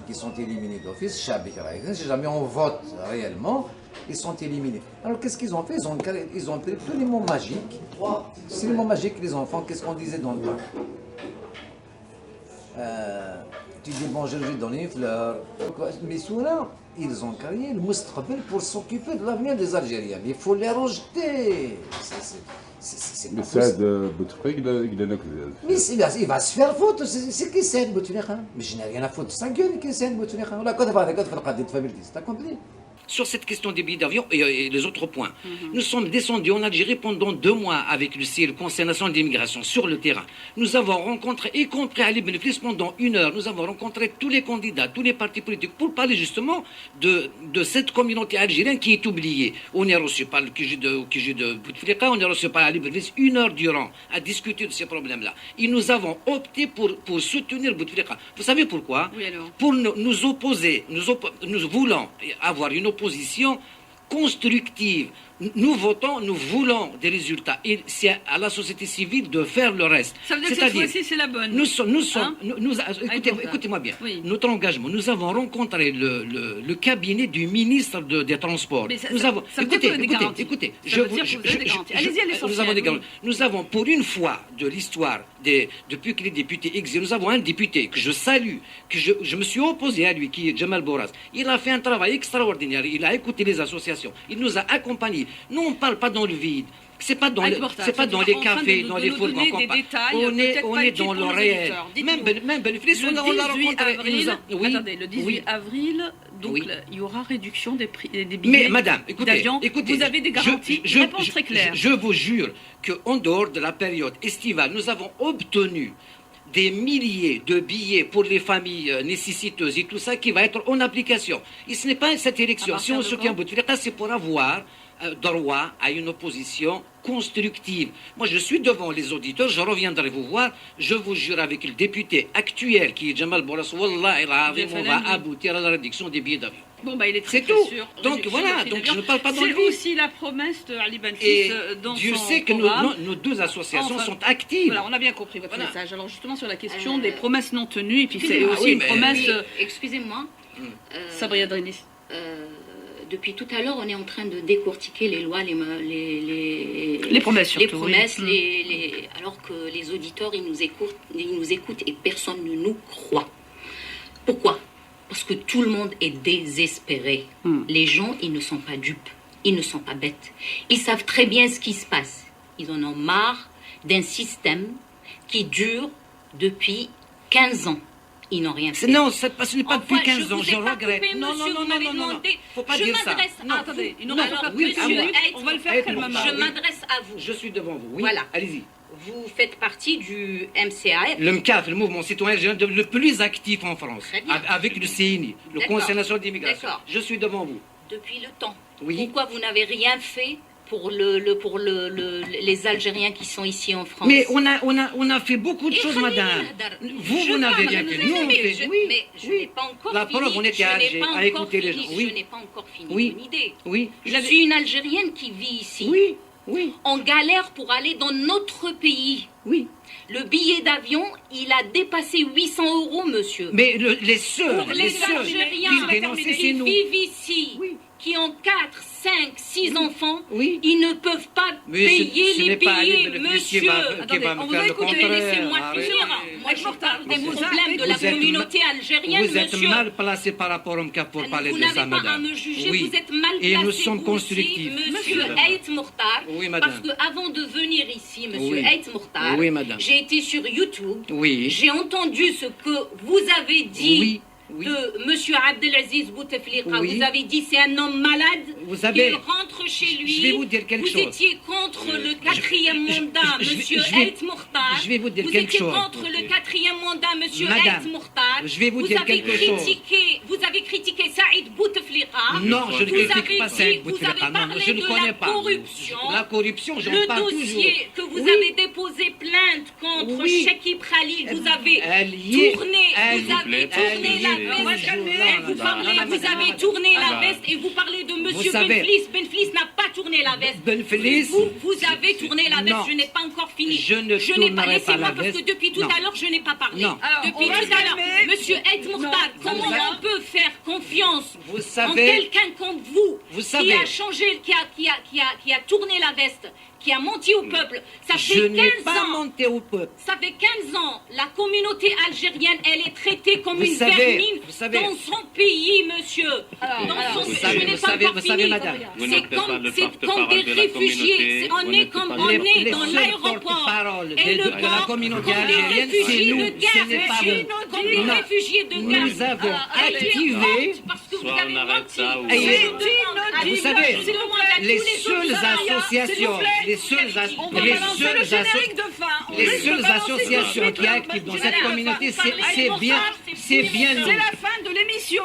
qui sont éliminés d'office, si jamais on vote réellement, ils sont éliminés. Alors qu'est-ce qu'ils ont fait? Ils ont pris tous les mots magiques. C'est les mots magiques, les enfants, qu'est-ce qu'on disait dans le temps? Tu dis bon, je vais donner une fleur. Mais ceux-là, ils ont créé le Moustapha pour s'occuper de l'avenir des Algériens. Il faut les rejeter. C'est pas possible. Mais il va se faire foutre. C'est qui c'est Bouteflika? Mais je n'ai rien à foutre de sa gueule. Qui c'est Bouteflika? T'as compris? Sur cette question des billets d'avion et les autres points. Nous sommes descendus en Algérie pendant 2 mois avec le CIE, le Conseil national d'immigration, sur le terrain. Nous avons rencontré, y compris Ali Benflis, pendant 1 heure, nous avons rencontré tous les candidats, tous les partis politiques, pour parler justement de cette communauté algérienne qui est oubliée. On est reçu par le QG de Bouteflika, on est reçu par Ali Benflis 1 heure durant à discuter de ces problèmes-là. Et nous avons opté pour soutenir Bouteflika. Vous savez pourquoi? Oui, alors. Pour nous opposer, nous voulons avoir une opposition constructive. Nous votons, nous voulons des résultats. Et c'est à la société civile de faire le reste. Ça veut dire que cette fois-ci, c'est la bonne. Écoutez-moi bien. Oui. Notre engagement, nous avons rencontré le cabinet du ministre des Transports. Écoutez, nous avons des garanties. Nous avons, pour une fois de l'histoire, depuis que les députés exilent, nous avons un député que je salue, que je me suis opposé à lui, qui est Jamal Boras. Il a fait un travail extraordinaire. Il a écouté les associations. Il nous a accompagnés. Nous, on ne parle pas dans le vide. C'est pas dans les cafés, dans les fourgons. On est dans le réel. Même Benflis, on l'a rencontré. Attendez, le 18 avril, donc il y aura réduction des billets d'avion. Écoutez, vous avez des garanties? Réponse très claire. Je vous jure qu'en dehors de la période estivale, nous avons obtenu des milliers de billets pour les familles nécessiteuses et tout ça qui va être en application. Et ce n'est pas cette élection. Si on soutient Bouteflika, c'est pour avoir droit à une opposition constructive. Moi, je suis devant les auditeurs, je reviendrai vous voir. Je vous jure, avec le député actuel qui est Jamal Boras, Wallah, on va aboutir à la réduction des billets d'avion. Bon, bah, il est très tout. sûr. Donc voilà, donc je ne parle pas dans le vide. C'est aussi la promesse de Ali Benflis dans Dieu son sait que nos deux associations sont actives. Voilà, on a bien compris votre message. Alors justement sur la question des promesses non tenues, et puis c'est aussi une promesse... Excusez-moi. Sabria Drinis. Depuis tout à l'heure, on est en train de décortiquer les lois, les promesses surtout. Les promesses, alors que les auditeurs, ils nous écoutent et personne ne nous croit. Pourquoi? Parce que tout le monde est désespéré. Les gens, ils ne sont pas dupes. Ils ne sont pas bêtes. Ils savent très bien ce qui se passe. Ils en ont marre d'un système qui dure depuis 15 ans. Ils n'ont rien fait. Non, ce n'est pas depuis 15 ans, je regrette. Non, faut pas dire ça. Attendez, on va le faire calmement. Je m'adresse à vous. Je suis devant vous, oui. Voilà. Allez-y. Vous faites partie du MCAF. Le MCAF, le mouvement citoyen le plus actif en France, avec le CNI, le Conseil national d'immigration. Je suis devant vous. Depuis le temps. Oui. Pourquoi vous n'avez rien fait pour les Algériens qui sont ici en France? Mais on a fait beaucoup de choses, madame. Vous n'avez rien fait. Nous, on fait. Mais je n'ai pas encore fini. La preuve, on était à Alger, à écouter les gens. Je n'ai pas encore fini mon idée. Oui. Je suis une Algérienne qui vit ici. Oui. On galère pour aller dans notre pays. Oui. Le billet d'avion, il a dépassé 800 €, monsieur. Mais les seuls Algériens qui vivent ici, qui ont 4, 5, 6 enfants, oui. Ils ne peuvent pas payer les billets, monsieur. Attendez, on vous a écouté, laissez-moi finir. Moi, je parle des problèmes de la communauté algérienne, vous êtes mal placé par rapport au MCAF pour parler de ça, madame. Vous n'avez pas à me juger, vous êtes mal placé. Et nous sommes constructifs. Monsieur Aït Mourtar, parce qu'avant de venir ici, monsieur Aït Mourtar, j'ai été sur YouTube, j'ai entendu ce que vous avez dit de M. Abdelaziz Bouteflika. Vous avez dit c'est un homme malade, il rentre chez lui. Je vais vous dire quelque chose. Vous étiez contre le 4e mandat, M. Aït Mourtar. Je vais vous dire quelque chose. Vous étiez contre le 4e mandat, M. Aït Mourtar. Je vais vous dire quelque chose. Vous avez critiqué Saïd Bouteflika. Non, je ne critique pas Saïd Bouteflika. Vous avez parlé de la corruption. La corruption, j'en parle toujours. Le dossier que vous avez déposé plainte plainte contre Chekib Khalil. Vous avez tourné la veste. Vous avez tourné la veste et vous parlez de monsieur Benflis. Benflis n'a pas tourné la veste. Vous avez tourné la veste. Je n'ai pas encore fini. Je ne tournerai pas la veste. Laissez-moi parce que depuis tout à l'heure, je n'ai pas parlé. Depuis tout à l'heure, monsieur Ed Mourtar, comment on peut faire confiance en quelqu'un comme vous qui a changé, qui a tourné la veste, qui a menti au peuple? Ça fait 15 ans. Je n'ai pas menti au peuple. Ça fait 15 ans. La communauté algérienne, elle est traitée comme une vermine dans son pays, monsieur. Vous savez, madame. C'est comme des réfugiés. On est dans l'aéroport. Et le la communauté algérienne, c'est nous. Ce n'est pas vous. Comme des réfugiés de guerre. Nous avons activé. Soit on arrête ça ou... Vous savez, les seules associations qui activent dans cette communauté, c'est bien nous. C'est la fin de l'émission.